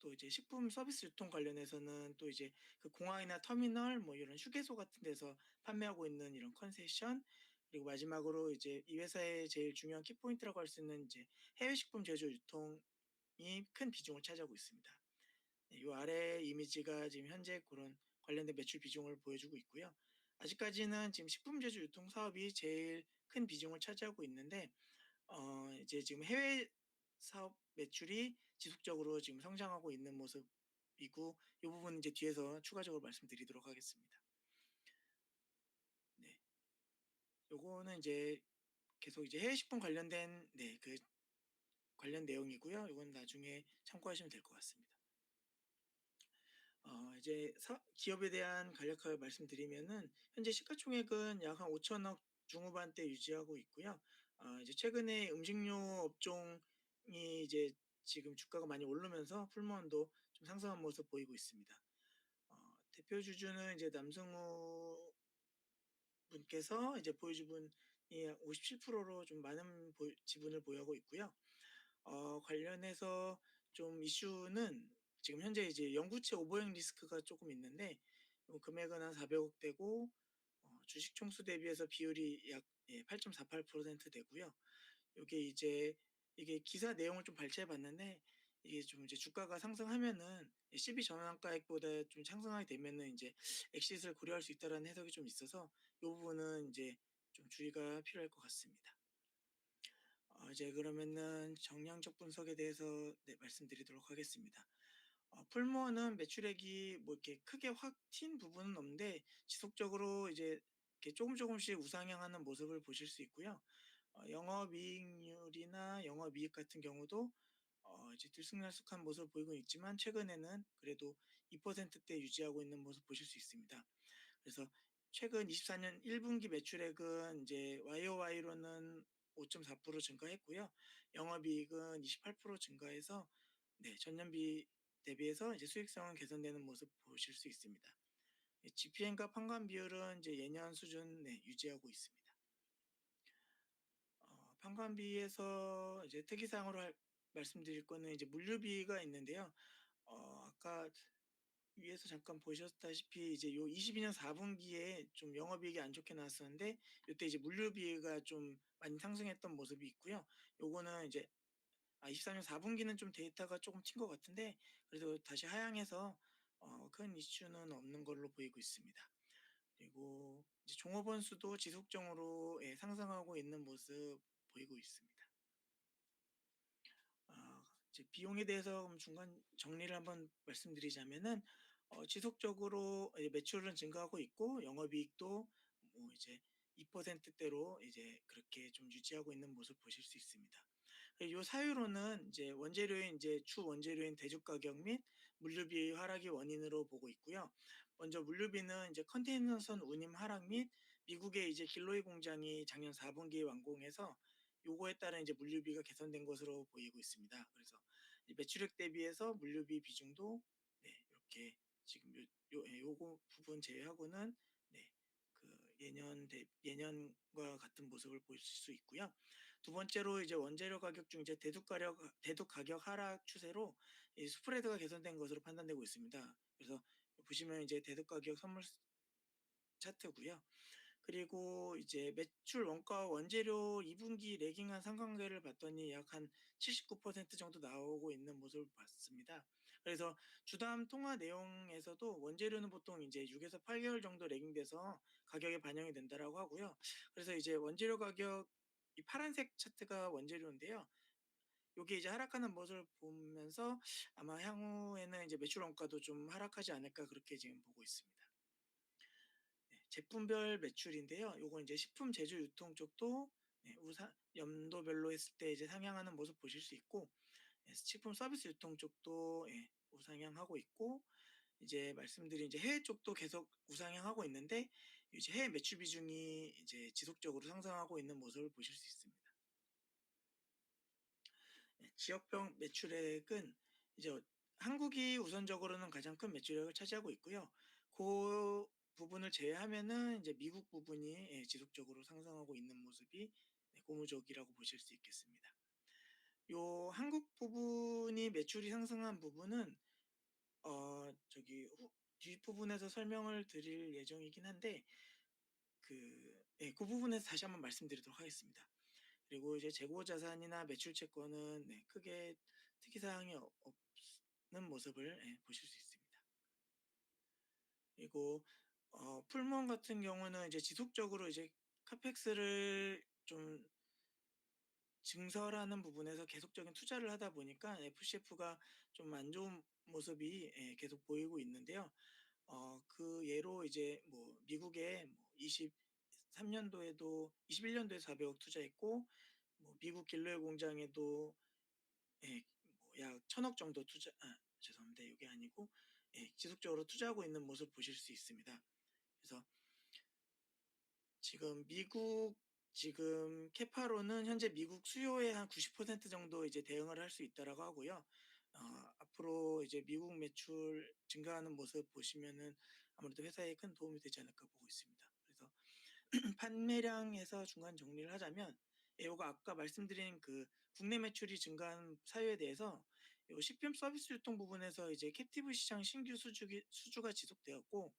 또 이제 식품 서비스 유통 관련해서는 또 이제 그 공항이나 터미널 뭐 이런 휴게소 같은 데서 판매하고 있는 이런 컨세션, 그리고 마지막으로 이제 이 회사의 제일 중요한 키포인트라고 할 수 있는 이제 해외 식품 제조 유통이 큰 비중을 차지하고 있습니다. 네, 이 아래 이미지가 지금 현재 그런 관련된 매출 비중을 보여주고 있고요. 아직까지는 지금 식품 제조 유통 사업이 제일 큰 비중을 차지하고 있는데, 이제 지금 해외 사업 매출이 지속적으로 지금 성장하고 있는 모습이고, 이 부분은 이제 뒤에서 추가적으로 말씀드리도록 하겠습니다. 네, 요거는 이제 계속 이제 해외 식품 관련된 네, 그 관련 내용이고요. 이건 나중에 참고하시면 될 것 같습니다. 이제 기업에 대한 간략하게 말씀드리면은 현재 시가총액은 약 한 5천억 중후반대 유지하고 있고요. 이제 최근에 음식료 업종이 이제 지금 주가가 많이 오르면서 풀무원도 좀 상승한 모습 보이고 있습니다. 대표 주주는 이제 남승우 분께서 이제 보유 지분이 약 57%로 좀 많은 지분을 보유하고 있고요. 관련해서 좀 이슈는 지금 현재 이제 영구채 오버행 리스크가 조금 있는데, 금액은 한 400억대고 주식 총수 대비해서 비율이 약 8.48% 되고요. 요게 이제 이게 기사 내용을 좀 발췌해 봤는데, 이게 좀 이제 주가가 상승하면은 12 전환가액보다 좀 상승하게 되면은 이제 엑싯을 고려할 수 있다라는 해석이 좀 있어서 요 부분은 이제 좀 주의가 필요할 것 같습니다. 이제 그러면은 정량적 분석에 대해서 네, 말씀드리도록 하겠습니다. 풀무원은 매출액이 뭐 이렇게 크게 확 튄 부분은 없는데 지속적으로 이제 이렇게 조금씩 우상향하는 모습을 보실 수 있고요. 영업이익률이나 영업이익 같은 경우도 이제 들쑥날쑥한 모습을 보이고 있지만 최근에는 그래도 2%대 유지하고 있는 모습 보실 수 있습니다. 그래서 최근 24년 1분기 매출액은 이제 YOY로는 5.4% 증가했고요. 영업이익은 28% 증가해서 네, 전년비 대비해서 이제 수익성은 개선되는 모습 보실 수 있습니다. GPM과 판관 비율은 이제 예년 수준 네, 유지하고 있습니다. 판관비에서 이제 특이사항으로 말씀드릴 거는 이제 물류비가 있는데요. 아까 위에서 잠깐 보셨다시피 이제 요 22년 4분기에 좀 영업이익이 안 좋게 나왔었는데, 이때 이제 물류비가 좀 많이 상승했던 모습이 있고요. 요거는 이제 24년 4분기는 좀 데이터가 조금 튄 것 같은데 그래도 다시 하향해서 큰 이슈는 없는 걸로 보이고 있습니다. 그리고 이제 종업원 수도 지속적으로 상승하고 있는 모습 보이고 있습니다. 이제 비용에 대해서 그럼 중간 정리를 한번 말씀드리자면은 지속적으로 매출은 증가하고 있고 영업이익도 뭐 이제 2%대로 이제 그렇게 좀 유지하고 있는 모습 보실 수 있습니다. 이 사유로는 이제 원재료인 이제 주 원재료인 대죽 가격 및 물류비 하락이 원인으로 보고 있고요. 먼저 물류비는 이제 컨테이너선 운임 하락 및 미국의 이제 길로이 공장이 작년 4분기에 완공해서 요거에 따른 이제 물류비가 개선된 것으로 보이고 있습니다. 그래서 매출액 대비해서 물류비 비중도 네, 이렇게 지금 요거 부분 제외하고는 네, 그 예년과 같은 모습을 보실 수 있고요. 두 번째로 이제 원재료 가격 중 이제 대두 가격 하락 추세로 이 스프레드가 개선된 것으로 판단되고 있습니다. 그래서 보시면 이제 대두 가격 선물 차트고요. 그리고 이제 매출 원가와 원재료 2분기 레깅한 상관계를 봤더니 약 한 79% 정도 나오고 있는 모습을 봤습니다. 그래서 주담 통화 내용에서도 원재료는 보통 이제 6에서 8개월 정도 레깅돼서 가격에 반영이 된다라고 하고요. 그래서 이제 원재료 가격 이 파란색 차트가 원재료인데요. 요게 이제 하락하는 모습을 보면서 아마 향후에는 이제 매출 원가도 좀 하락하지 않을까 그렇게 지금 보고 있습니다. 네, 제품별 매출인데요. 요건 이제 식품 제조 유통 쪽도 네, 연도별로 했을 때 이제 상향하는 모습 보실 수 있고, 예, 식품 서비스 유통 쪽도 예, 우상향하고 있고, 이제 말씀드린 이제 해외 쪽도 계속 우상향하고 있는데, 이제 해외 매출 비중이 이제 지속적으로 상승하고 있는 모습을 보실 수 있습니다. 예, 지역별 매출액은 이제 한국이 우선적으로는 가장 큰 매출액을 차지하고 있고요. 그 부분을 제외하면은 이제 미국 부분이 예, 지속적으로 상승하고 있는 모습이 네, 고무적이라고 보실 수 있겠습니다. 요 한국 부분이 매출이 상승한 부분은 저기 뒷부분에서 설명을 드릴 예정이긴 한데 예, 그 부분에서 다시 한번 말씀드리도록 하겠습니다. 그리고 이제 재고 자산이나 매출 채권은 네, 크게 특이 사항이 없는 모습을 예, 보실 수 있습니다. 그리고 풀무원 같은 경우는 이제 지속적으로 이제 카펙스를 좀 증설하는 부분에서 계속적인 투자를 하다 보니까 FCF가 좀 안 좋은 모습이 예, 계속 보이고 있는데요. 그 예로 이제 뭐 미국에 뭐 23년도에도 21년도에 400억 투자했고, 뭐 미국 길로의 공장에도 예, 뭐약 1,000억 정도 죄송합니다. 이게 아니고 예, 지속적으로 투자하고 있는 모습 보실 수 있습니다. 그래서 지금 캐파로는 현재 미국 수요의 한 90% 정도 이제 대응을 할 수 있다라고 하고요. 앞으로 이제 미국 매출 증가하는 모습 보시면은 아무래도 회사에 큰 도움이 되지 않을까 보고 있습니다. 그래서 판매량에서 중간 정리를 하자면, 예, 요거 아까 말씀드린 그 국내 매출이 증가한 사유에 대해서 요 식품 서비스 유통 부분에서 이제 캡티브 시장 신규 수주가 지속되었고,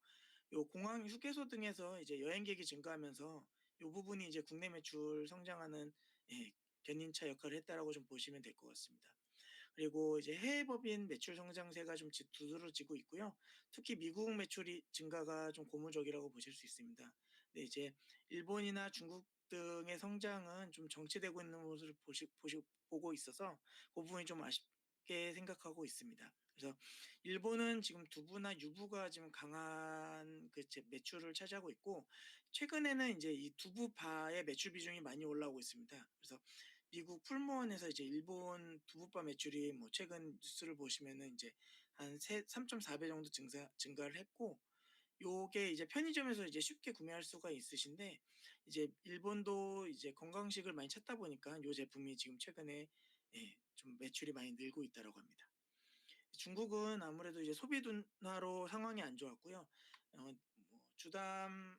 요 공항 휴게소 등에서 이제 여행객이 증가하면서 요 부분이 이제 국내 매출 성장하는 예, 견인차 역할을 했다라고 좀 보시면 될 것 같습니다. 그리고 이제 해외 법인 매출 성장세가 좀 두드러지고 있고요. 특히 미국 매출이 증가가 좀 고무적이라고 보실 수 있습니다. 근데 이제 일본이나 중국 등의 성장은 좀 정체되고 있는 모습을 보고 있어서 그 부분이 좀 아쉽게 생각하고 있습니다. 그래서 일본은 지금 두부나 유부가 지금 강한 매출을 차지하고 있고, 최근에는 이제 이 두부바의 매출 비중이 많이 올라오고 있습니다. 그래서 미국 풀무원에서 이제 일본 두부바 매출이 뭐 최근 뉴스를 보시면은 이제 한 3.4배 정도 증가를 했고, 요게 이제 편의점에서 이제 쉽게 구매할 수가 있으신데, 이제 일본도 이제 건강식을 많이 찾다 보니까 요 제품이 지금 최근에 예, 좀 매출이 많이 늘고 있다라고 합니다. 중국은 아무래도 이제 소비 둔화로 상황이 안 좋았고요. 뭐 주담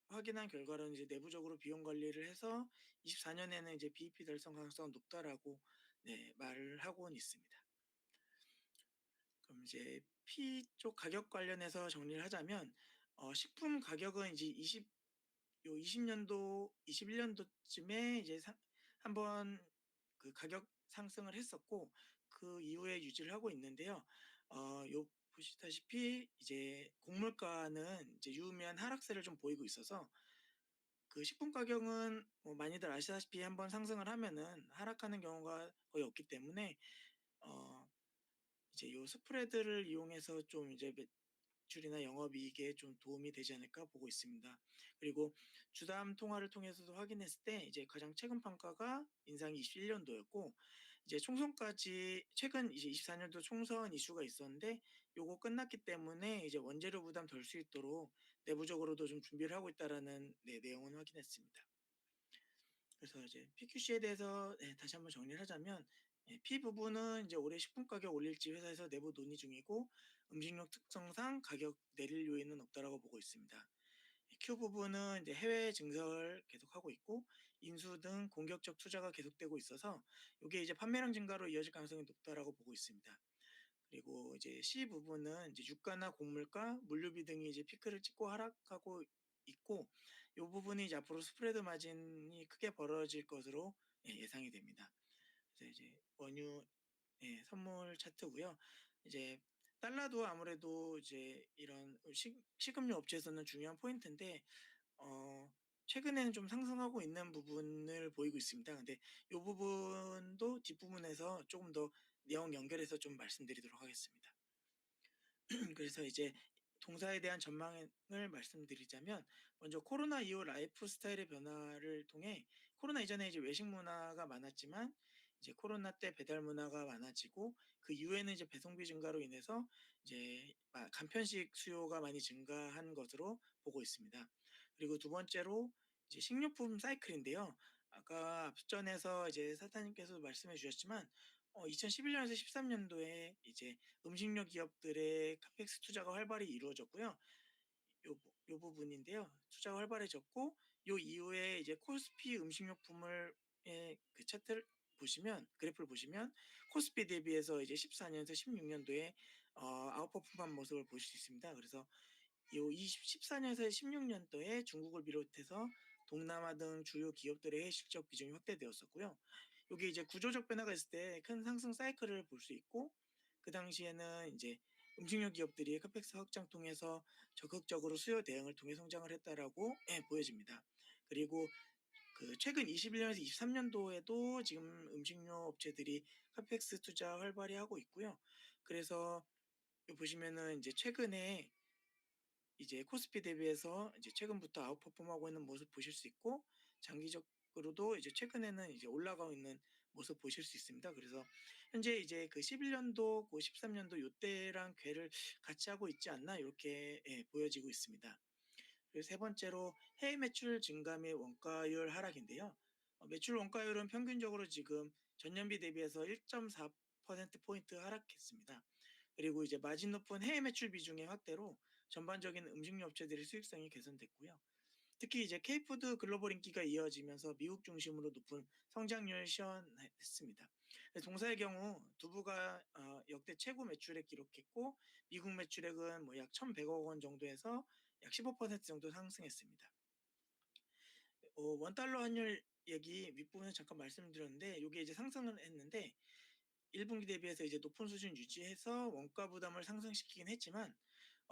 확인한 결과로는 이제 내부적으로 비용 관리를 해서 24년에는 이제 BEP 달성 가능성은 높다라고 네, 말을 하고는 있습니다. 그럼 이제 P 쪽 가격 관련해서 정리를 하자면, 식품 가격은 이제 20년도, 21년도쯤에 이제 한번 그 가격 상승을 했었고, 그 이후에 유지를 하고 있는데요. 요 보시다시피 이제 곡물가는 이제 유의미한 하락세를 좀 보이고 있어서, 그 식품 가격은 뭐 많이들 아시다시피 한번 상승을 하면은 하락하는 경우가 거의 없기 때문에 어 이제 요 스프레드를 이용해서 좀 이제 매출이나 영업이익에 좀 도움이 되지 않을까 보고 있습니다. 그리고 주담 통화를 통해서도 확인했을 때 이제 가장 최근 판가가 인상이 21년도였고, 이제 총선까지 최근 이제 24년도 총선 이슈가 있었는데 요거 끝났기 때문에 이제 원재료 부담 덜 수 있도록 내부적으로도 좀 준비를 하고 있다라는 네, 내용은 확인했습니다. 그래서 이제 PQC에 대해서 네, 다시 한번 정리를 하자면, 예, P 부분은 이제 올해 식품 가격 올릴지 회사에서 내부 논의 중이고, 음식료 특성상 가격 내릴 요인은 없다라고 보고 있습니다. Q 부분은 이제 해외 증설 계속하고 있고, 인수 등 공격적 투자가 계속되고 있어서 이게 이제 판매량 증가로 이어질 가능성이 높다라고 보고 있습니다. 그리고 이제 C 부분은 이제 유가나 곡물가, 물류비 등이 이제 피크를 찍고 하락하고 있고, 이 부분이 이제 앞으로 스프레드 마진이 크게 벌어질 것으로 예, 예상이 됩니다. 그래서 이제 원유 예, 선물 차트고요. 이제 달러도 아무래도 이제 이런 식음료 업체에서는 중요한 포인트인데, 어, 최근에는 좀 상승하고 있는 부분을 보이고 있습니다. 근데 요 부분도 뒷부분에서 조금 더 내용 연결해서 좀 말씀드리도록 하겠습니다. 그래서 이제 동사에 대한 전망을 말씀드리자면 먼저 코로나 이후 라이프 스타일의 변화를 통해 코로나 이전에 이제 외식 문화가 많았지만 이제 코로나 때 배달 문화가 많아지고 그 이후에는 이제 배송비 증가로 인해서 이제 간편식 수요가 많이 증가한 것으로 보고 있습니다. 그리고 두 번째로 이제 식료품 사이클인데요. 아까 앞전에서 이제 사타님께서 말씀해 주셨지만 2011년에서 13년도에 이제 음식료 기업들의 카펙스 투자가 활발히 이루어졌고요. 요 부분인데요. 투자가 활발해졌고 요 이후에 이제 코스피 음식료품을 그 차트를 보시면 그래프를 보시면 코스피 대비해서 이제 14년에서 16년도에 아웃퍼폼한 모습을 보실 수 있습니다. 그래서 요 14년에서 16년도에 중국을 비롯해서 동남아 등 주요 기업들의 해외 실적 비중이 확대되었었고요. 요게 이제 구조적 변화가 있을 때 큰 상승 사이클을 볼 수 있고 그 당시에는 이제 음식료 기업들이 카펙스 확장 통해서 적극적으로 수요 대응을 통해 성장을 했다라고 보여집니다. 그리고 그 최근 21년에서 23년도에도 지금 음식료 업체들이 카펙스 투자 활발히 하고 있고요. 그래서 요 보시면은 이제 최근에 이제 코스피 대비해서 이제 최근부터 아웃퍼폼하고 있는 모습 보실 수 있고 장기적으로도 이제 최근에는 이제 올라가고 있는 모습 보실 수 있습니다. 그래서 현재 이제 그 11년도, 그 13년도 요때랑 궤를 같이 하고 있지 않나 이렇게 보여지고 있습니다. 그리고 세 번째로 해외 매출 증가 및 원가율 하락인데요. 매출 원가율은 평균적으로 지금 전년비 대비해서 1.4% 포인트 하락했습니다. 그리고 이제 마진 높은 해외 매출 비중의 확대로 전반적인 음식료 업체들의 수익성이 개선됐고요. 특히 이제 K푸드 글로벌 인기가 이어지면서 미국 중심으로 높은 성장률을 시현했습니다. 동사의 경우 두부가 역대 최고 매출액 기록했고 미국 매출액은 뭐 약 1,100억 원 정도에서 약 15% 정도 상승했습니다. 원달러 환율 얘기 윗부분에 잠깐 말씀드렸는데 이게 이제 상승을 했는데 1분기 대비해서 이제 높은 수준 유지해서 원가 부담을 상승시키긴 했지만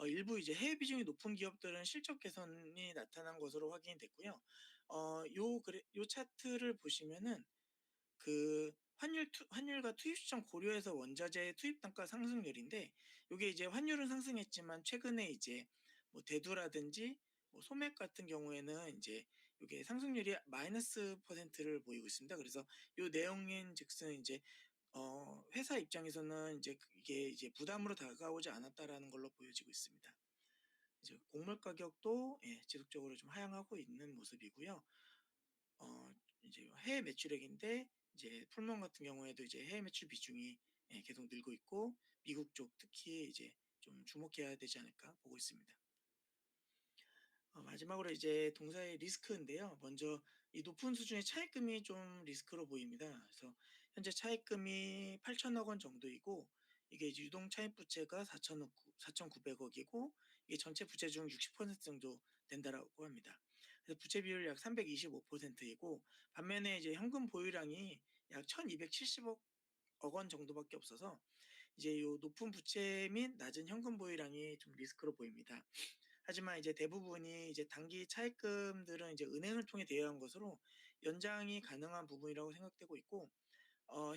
일부 이제 해외 비중이 높은 기업들은 실적 개선이 나타난 것으로 확인이 됐고요. 요 차트를 보시면은 그 환율과 투입 시점 고려해서 원자재 투입 단가 상승률인데 요게 이제 환율은 상승했지만 최근에 이제 뭐 대두라든지 뭐 소맥 같은 경우에는 이제 요게 상승률이 마이너스 퍼센트를 보이고 있습니다. 그래서 요 내용인즉슨 이제 회사 입장에서는 이제 이게 이제 부담으로 다가오지 않았다라는 걸로 보여지고 있습니다. 이제 곡물 가격도 지속적으로 좀 하향하고 있는 모습이고요. 어 이제 해외 매출액인데 이제 풀몬 같은 경우에도 이제 해외 매출 비중이 계속 늘고 있고 미국 쪽 특히 이제 좀 주목해야 되지 않을까 보고 있습니다. 마지막으로 이제 동사의 리스크인데요. 먼저 이 높은 수준의 차입금이 좀 리스크로 보입니다. 그래서 현재 차입금이 8천억 원 정도이고 이게 이제 유동 차입 부채가 4,900억이고 이게 전체 부채 중 60% 정도 된다라고 합니다. 그래서 부채 비율 약 325%이고 반면에 이제 현금 보유량이 약 1,270억 원 정도밖에 없어서 이제 요 높은 부채 및 낮은 현금 보유량이 좀 리스크로 보입니다. 하지만 이제 대부분이 이제 단기 차입금들은 이제 은행을 통해 대여한 것으로 연장이 가능한 부분이라고 생각되고 있고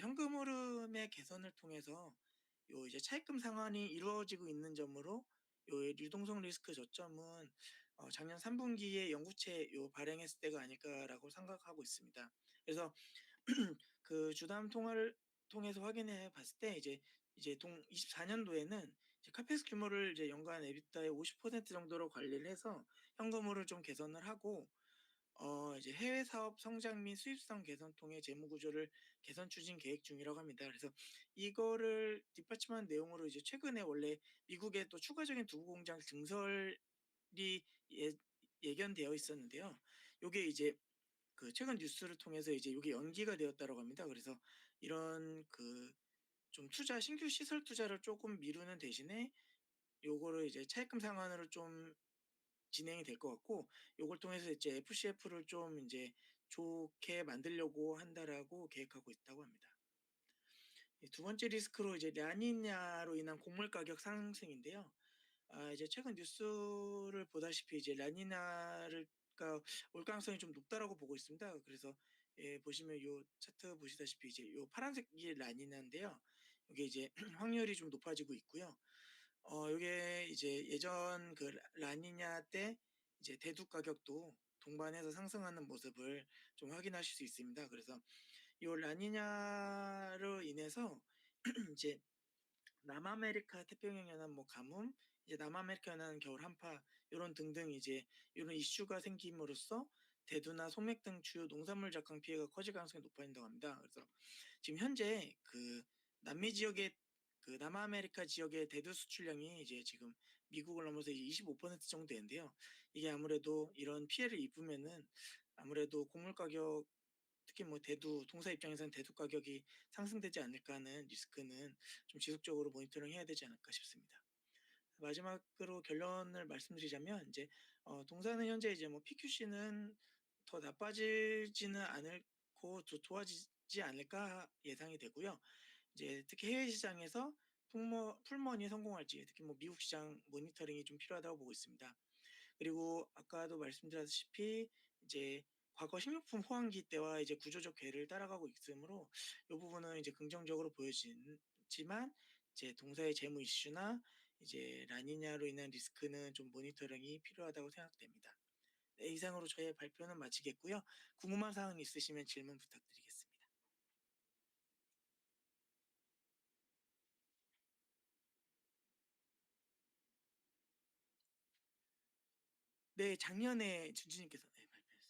현금 흐름의 개선을 통해서 요 이제 차입금 상환이 이루어지고 있는 점으로 요 유동성 리스크 저점은 작년 3분기에 영구채 요 발행했을 때가 아닐까라고 생각하고 있습니다. 그래서 그 주담 통화를 통해서 확인해 봤을 때 이제 동 24년도에는 이제 카펙스 규모를 이제 연간 에비타의 50% 정도로 관리를 해서 현금흐를 좀 개선을 하고 이제 해외 사업 성장 및 수입성 개선 통해 재무 구조를 개선 추진 계획 중이라고 합니다. 그래서 이거를 뒷받침한 내용으로 이제 최근에 원래 미국에 또 추가적인 두부 공장 증설이 예 예견되어 있었는데요. 요게 이제 그 최근 뉴스를 통해서 이제 요게 연기가 되었다라고 합니다. 그래서 이런 그 좀 신규 시설 투자를 쪼끔 미루는 대신에 요거를 이제 차입금 상환으로 좀 진행이 될 것 같고 요걸 통해서 이제 FCF를 좀 인제 좋게 만들려고 한다라고 계획하고 있다고 합니다. 두 번째 리스크로 이제 라니냐로 인한 곡물 가격 상승인데요. 이제 최근 뉴스를 보다시피 이제 라니냐를 가 올 가능성이 좀 높다라고 보고 있습니다. 그래서 예, 보시면 요 차트 보시다시피 이제 요 파란색이 라니냐인데요. 이게 이제 확률이 좀 높아지고 있고요. 요게 이제 예전 그 라니냐 때 이제 대두 가격도 동반해서 상승하는 모습을 좀 확인하실 수 있습니다. 그래서 요 라니냐로 인해서 이제 남아메리카 태평양 연안 뭐 가뭄, 이제 남아메리카 연안 겨울 한파 요런 등등 이제 요런 이슈가 생김으로써 대두나 소맥 등 주요 농산물 작황 피해가 커질 가능성이 높아진다고 합니다. 그래서 지금 현재 그 남미 지역의 그 남아메리카 지역의 대두 수출량이 이제 지금 미국을 넘어서 이제 25% 정도 되는데요. 이게 아무래도 이런 피해를 입으면은 아무래도 곡물 가격, 특히 뭐 대두 동사 입장에서는 대두 가격이 상승되지 않을까 하는 리스크는 좀 지속적으로 모니터링 해야 되지 않을까 싶습니다. 마지막으로 결론을 말씀드리자면 이제 동사는 현재 이제 뭐 PQC는 더 나빠지지는 않고 더 좋아지지 않을까 예상이 되고요. 이제 특히 해외 시장에서 풀먼이 성공할지, 특히 뭐 미국 시장 모니터링이 좀 필요하다고 보고 있습니다. 그리고 아까도 말씀드렸다시피 이제 과거 식료품 호황기 때와 이제 구조적 궤를 따라가고 있으므로 이 부분은 이제 긍정적으로 보여지지만 이제 동사의 재무 이슈나 이제 라니냐로 인한 리스크는 좀 모니터링이 필요하다고 생각됩니다. 네, 이상으로 저의 발표는 마치겠고요. 궁금한 사항 있으시면 질문 부탁드리겠습니다. 네, 작년에 준지님께서 네, 발표했습니다.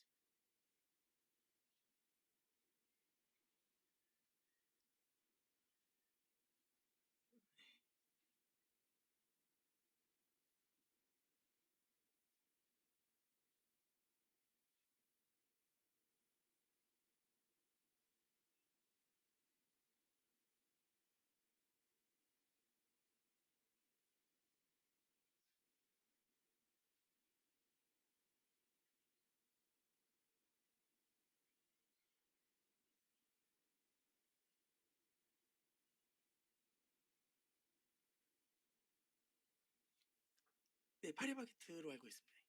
네, 파리바게트로 알고 있습니다.